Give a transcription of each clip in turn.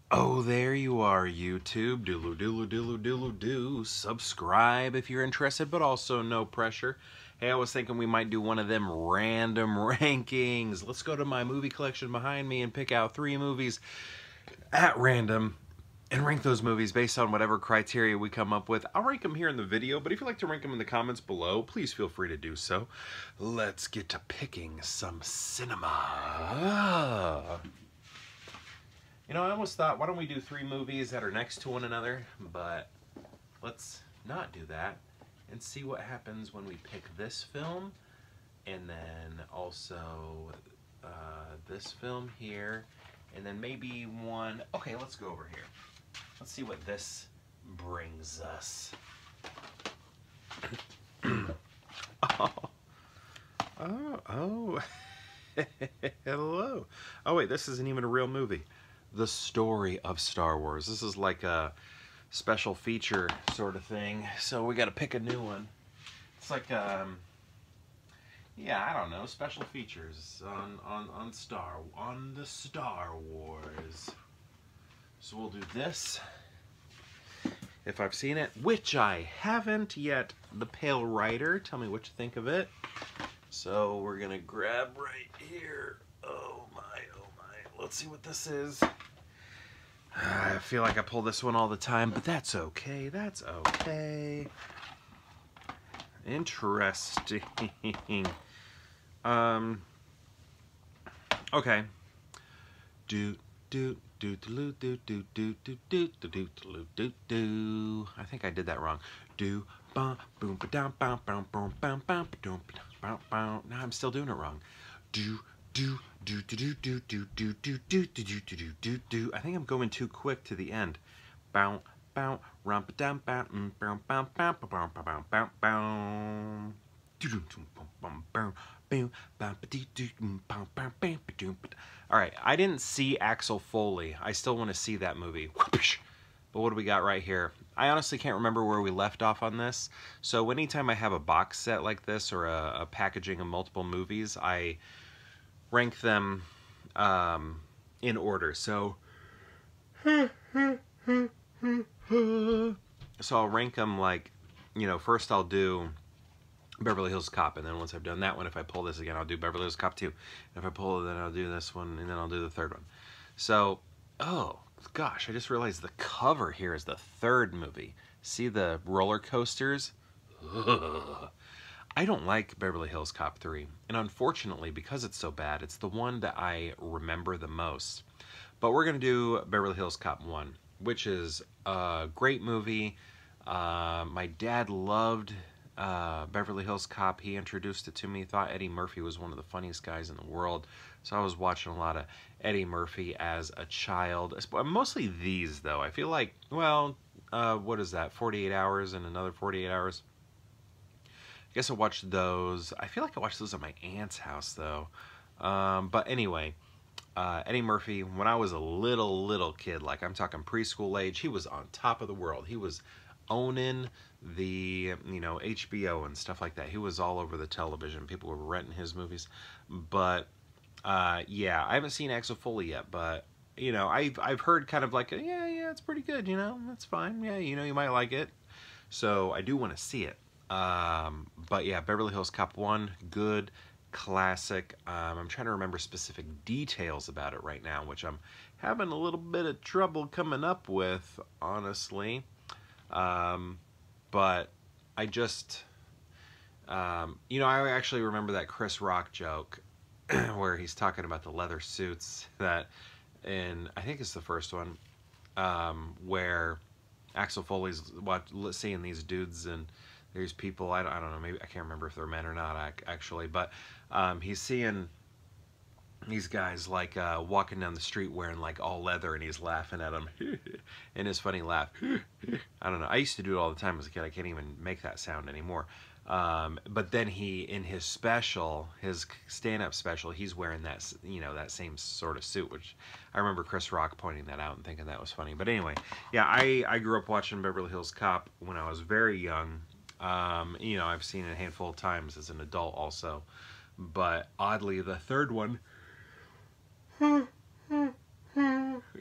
Oh, there you are, YouTube. Doodle doodle doodle doodle doo. Subscribe if you're interested, but also no pressure. Hey, I was thinking we might do one of them random rankings. Let's go to my movie collection behind me and pick out 3 movies at random and rank those movies based on whatever criteria we come up with. I'll rank them here in the video, but if you'd like to rank them in the comments below, please feel free to do so. Let's get to picking some cinema. You know, I almost thought, why don't we do 3 movies that are next to one another? But let's not do that and see what happens when we pick this film and then also this film here and then maybe one. Okay, let's go over here. Let's see what this brings us. Oh. Hello. Oh wait, this isn't even a real movie. The Story of Star Wars. This is like a special feature sort of thing. So we got to pick a new one. It's like yeah, I don't know, special features on the Star Wars. So we'll do this. If I've seen it, which I haven't yet. The Pale Rider. Tell me what you think of it. So we're gonna grab right here. Oh my. Let's see what this is. I feel like I pull this one all the time, but that's okay. That's okay. Interesting. Okay. I think I did that wrong. Now I'm still doing it wrong. I think I'm going too quick to the end. Bow, bow, rumpa dum, bow, bow, bow, bow, bow, bow, bow, bow. All right, I didn't see Axel Foley. I still want to see that movie. But what do we got right here? I honestly can't remember where we left off on this. So anytime I have a box set like this or a packaging of multiple movies, I rank them in order. So I'll rank them like, you know, first I'll do Beverly Hills Cop, and then once I've done that one, if I pull this again, I'll do Beverly Hills Cop 2. And if I pull it, then I'll do this one, and then I'll do the third one. So, oh gosh, I just realized the cover here is the 3rd movie. See the roller coasters? Ugh. I don't like Beverly Hills Cop 3, and unfortunately, because it's so bad, it's the one that I remember the most. But we're going to do Beverly Hills Cop 1, which is a great movie. My dad loved Beverly Hills Cop. He introduced it to me. Thought Eddie Murphy was one of the funniest guys in the world. So I was watching a lot of Eddie Murphy as a child. Mostly these, though. I feel like, well, what is that? 48 hours and another 48 hours. I guess I watched those. I feel like I watched those at my aunt's house, though. But anyway, Eddie Murphy, when I was a little kid, like I'm talking preschool age, he was on top of the world. He was owning the, you know, HBO and stuff like that. He was all over the television. People were renting his movies. But yeah, I haven't seen Axel Foley yet, but you know, I've heard kind of like, yeah, it's pretty good, you know, that's fine. Yeah, you know, you might like it. So I do want to see it. But yeah, Beverly Hills Cop 1, good, classic. I'm trying to remember specific details about it right now, which I'm having a little bit of trouble coming up with, honestly. But I just, you know, I actually remember that Chris Rock joke where he's talking about the leather suits that, and I think it's the first one, where Axel Foley's seeing these dudes and there's people, I don't know, maybe I can't remember if they're men or not actually, but he's seeing these guys like walking down the street wearing like all leather, and he's laughing at them in his funny laugh. I don't know, I used to do it all the time as a kid. I can't even make that sound anymore. But then he, in his special, his stand-up special, he's wearing that, you know, that same sort of suit, which I remember Chris Rock pointing that out and thinking that was funny. But anyway, yeah, I grew up watching Beverly Hills Cop when I was very young. You know, I've seen it a handful of times as an adult also. But oddly, the third one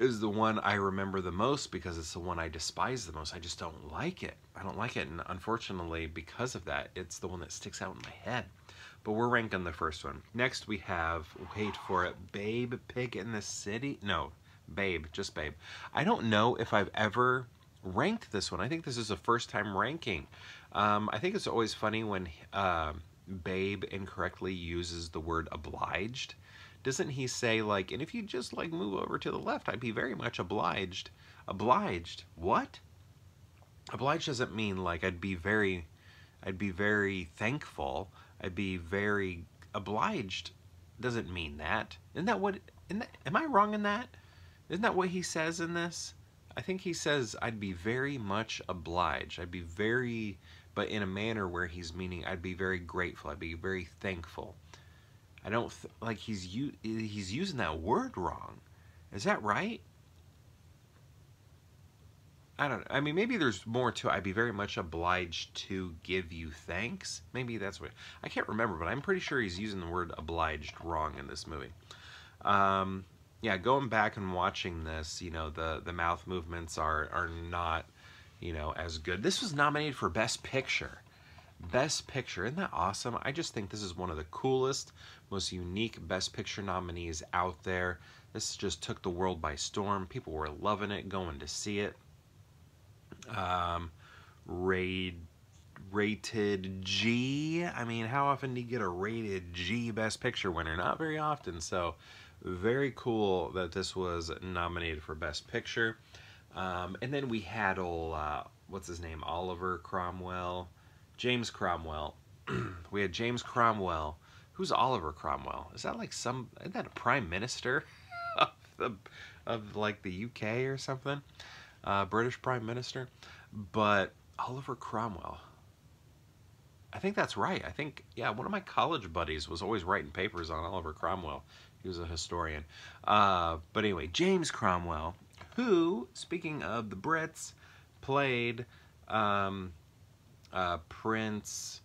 is the one I remember the most because it's the one I despise the most. I just don't like it. I don't like it, and unfortunately, because of that, it's the one that sticks out in my head. But we're ranking the first one. Next, we have, wait for it, Babe, Pig in the City? No, Babe, just Babe. I don't know if I've ever ranked this one. I think this is the first time ranking. I think it's always funny when Babe incorrectly uses the word obliged. Doesn't he say, like, and if you just, like, move over to the left, I'd be very much obliged. Obliged? What? Obliged doesn't mean, like, I'd be very thankful. I'd be very obliged. Doesn't mean that. Isn't that what, am I wrong in that? Isn't that what he says in this? I think he says, I'd be very much obliged. I'd be very, but in a manner where he's meaning, I'd be very grateful. I'd be very thankful. I don't, like, he's using that word wrong. Is that right? I don't know. I mean, maybe there's more to it. I'd be very much obliged to give you thanks. Maybe that's what, I can't remember, but I'm pretty sure he's using the word obliged wrong in this movie. Yeah, going back and watching this, you know, the mouth movements are not, you know, as good. This was nominated for Best Picture. Best Picture. Isn't that awesome? I just think this is one of the coolest, most unique Best Picture nominees out there. This just took the world by storm. People were loving it, going to see it. Rated G. I mean, how often do you get a rated G Best Picture winner? Not very often. So very cool that this was nominated for Best Picture. And then we had what's his name? Oliver Cromwell. James Cromwell. We had James Cromwell. Who's Oliver Cromwell? Is that like isn't that a prime minister of like the UK or something? British Prime Minister, but Oliver Cromwell. I think that's right. I think, yeah, one of my college buddies was always writing papers on Oliver Cromwell. He was a historian. But anyway, James Cromwell, who, speaking of the Brits, played Prince,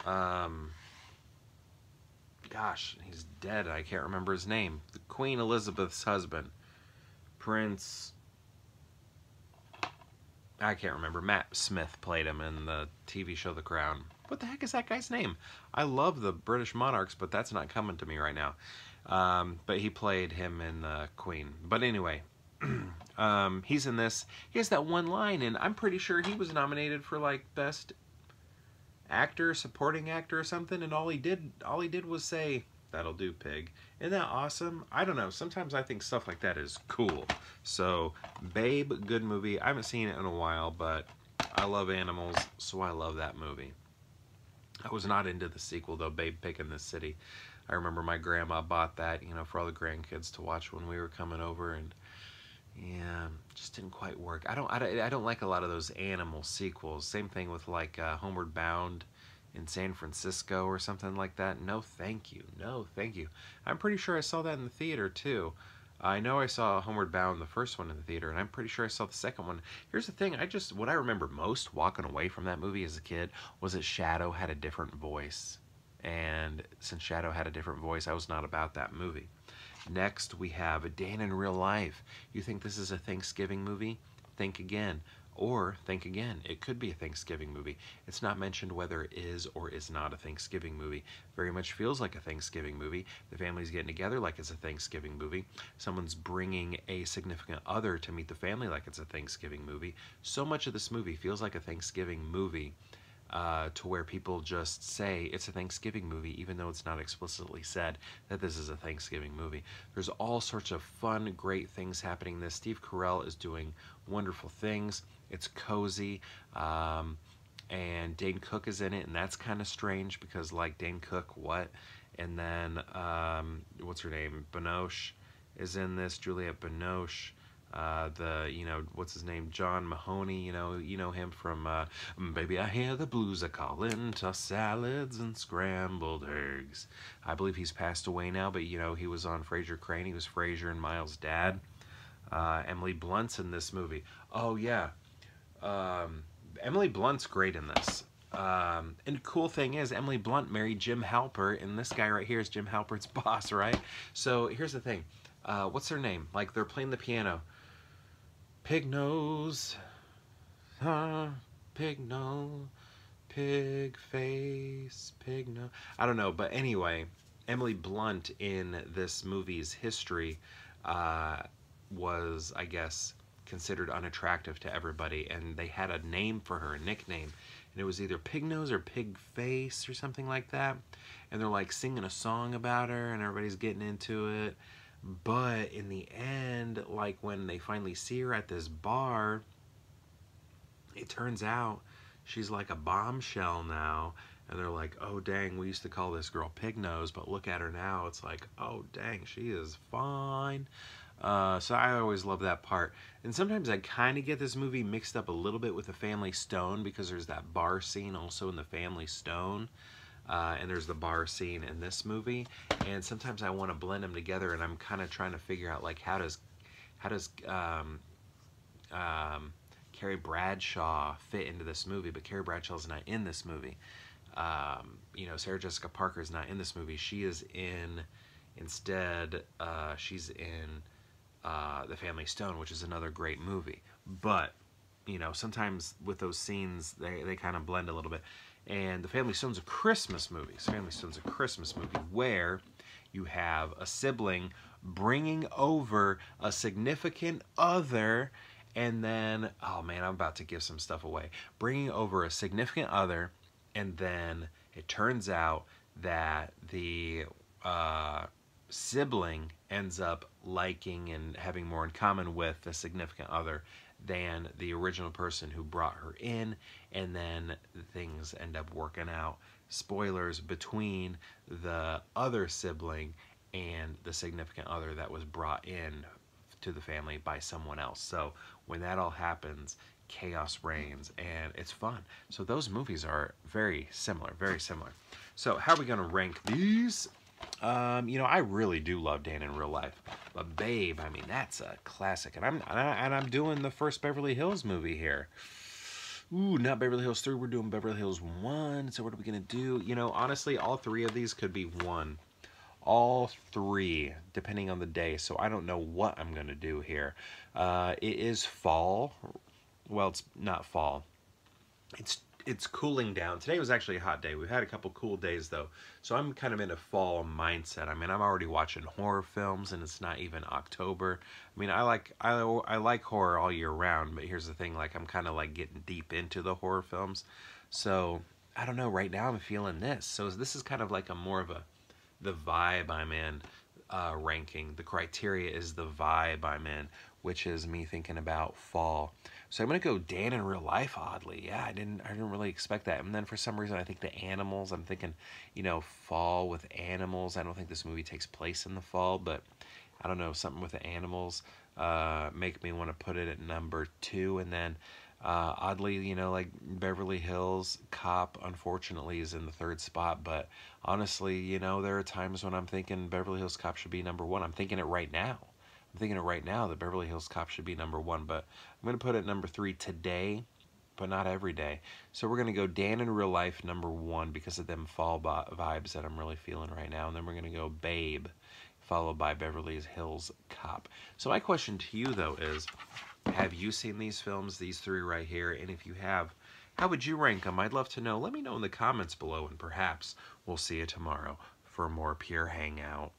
gosh, he's dead. I can't remember his name. The Queen Elizabeth's husband. Prince... I can't remember. Matt Smith played him in the TV show The Crown. What the heck is that guy's name? I love the British monarchs, but that's not coming to me right now. But he played him in The Queen. But anyway, he's in this. He has that one line, and I'm pretty sure he was nominated for like Best Actor, Supporting Actor or something, and all he did was say, "That'll do, pig." Isn't that awesome? I don't know. Sometimes I think stuff like that is cool. So, Babe, good movie. I haven't seen it in a while, but I love animals, so I love that movie. I was not into the sequel, though, Babe, Pig in the City. I remember my grandma bought that, you know, for all the grandkids to watch when we were coming over, and yeah, just didn't quite work. I don't like a lot of those animal sequels. Same thing with like Homeward Bound in San Francisco or something like that. No thank you. No thank you. I'm pretty sure I saw that in the theater too. I know I saw Homeward Bound, the first one, in the theater, and I'm pretty sure I saw the second one. Here's the thing, what I remember most walking away from that movie as a kid was that Shadow had a different voice. And since Shadow had a different voice, I was not about that movie. Next, we have A Day in Real Life. You think this is a Thanksgiving movie? Think again. Or think again. It could be a Thanksgiving movie. It's not mentioned whether it is or is not a Thanksgiving movie. Very much feels like a Thanksgiving movie. The family's getting together like it's a Thanksgiving movie. Someone's bringing a significant other to meet the family like it's a Thanksgiving movie. So much of this movie feels like a Thanksgiving movie. To where people just say it's a Thanksgiving movie, even though it's not explicitly said that this is a Thanksgiving movie. There's all sorts of fun, great things happening in this. Steve Carell is doing wonderful things. It's cozy, and Dane Cook is in it, and that's kind of strange because, like, Dane Cook, what? And then, what's her name? Binoche is in this, Juliette Binoche. What's his name? John Mahoney, you know him from, Baby, I Hear the Blues A Callin', Tossed Salads and Scrambled Eggs. I believe he's passed away now, but, you know, he was on Frasier Crane. He was Frasier and Miles' dad. Emily Blunt's in this movie. Oh, yeah. Emily Blunt's great in this. And the cool thing is, Emily Blunt married Jim Halpert, and this guy right here is Jim Halpert's boss, right? So, here's the thing. What's their name? Like, they're playing the piano. Pig nose. Pig nose. Pig face. Pig nose. I don't know, but anyway, Emily Blunt in this movie's history was, I guess, considered unattractive to everybody, and they had a name for her, a nickname, and it was either Pig Nose or Pig Face or something like that, and they're like singing a song about her, and everybody's getting into it, but in the end, like when they finally see her at this bar, it turns out she's like a bombshell now, and they're like, oh dang, we used to call this girl Pig Nose, but look at her now, it's like, oh dang, she is fine. So I always love that part. And sometimes I kind of get this movie mixed up a little bit with The Family Stone, because there's that bar scene also in The Family Stone, and there's the bar scene in this movie, and sometimes I want to blend them together, and I'm kind of trying to figure out, like, how does Carrie Bradshaw fit into this movie, but Carrie Bradshaw's not in this movie. You know, Sarah Jessica Parker is not in this movie. She is in, instead, she's in The Family Stone, which is another great movie. But, you know, sometimes with those scenes, they kind of blend a little bit. And The Family Stone's a Christmas movie. So Family Stone's a Christmas movie where you have a sibling bringing over a significant other, and then, oh man, I'm about to give some stuff away. Bringing over a significant other, and then it turns out that the sibling ends up liking and having more in common with the significant other than the original person who brought her in, and then things end up working out. Spoilers, between the other sibling and the significant other that was brought in to the family by someone else. So when that all happens, chaos reigns, and it's fun. So those movies are very similar, very similar. So how are we going to rank these? You know, I really do love Dan in Real Life, but Babe, I mean, that's a classic. And I'm doing the first Beverly Hills movie here. Ooh, not Beverly Hills 3. We're doing Beverly Hills 1. So what are we gonna do? You know, honestly, all three of these could be one. All three, depending on the day. So I don't know what I'm gonna do here. It is fall. Well, it's not fall. It's cooling down. Today was actually a hot day. We've had a couple cool days though, so I'm kind of in a fall mindset. I mean, I'm already watching horror films, and it's not even October. I mean, I like horror all year round, but here's the thing: like, I'm kind of like getting deep into the horror films. So I don't know. Right now, I'm feeling this. So this is kind of like a more of the vibe I'm in ranking. The criteria is the vibe I'm in, which is me thinking about fall. So I'm gonna go Dan in Real Life. Oddly, yeah, I didn't really expect that. And then for some reason, I think the animals. I'm thinking, you know, fall with animals. I don't think this movie takes place in the fall, but I don't know, something with the animals make me want to put it at number 2. And then oddly, you know, like Beverly Hills Cop, unfortunately, is in the 3rd spot. But honestly, you know, there are times when I'm thinking Beverly Hills Cop should be number 1. I'm thinking it right now. I'm thinking it right now that Beverly Hills Cop should be number 1, but I'm going to put it number 3 today, but not every day. So we're going to go Dan in Real Life number 1 because of them fall vibes that I'm really feeling right now. And then we're going to go Babe, followed by Beverly Hills Cop. So my question to you, though, is, have you seen these films, these 3 right here? And if you have, how would you rank them? I'd love to know. Let me know in the comments below, and perhaps we'll see you tomorrow for more Pure Hangout.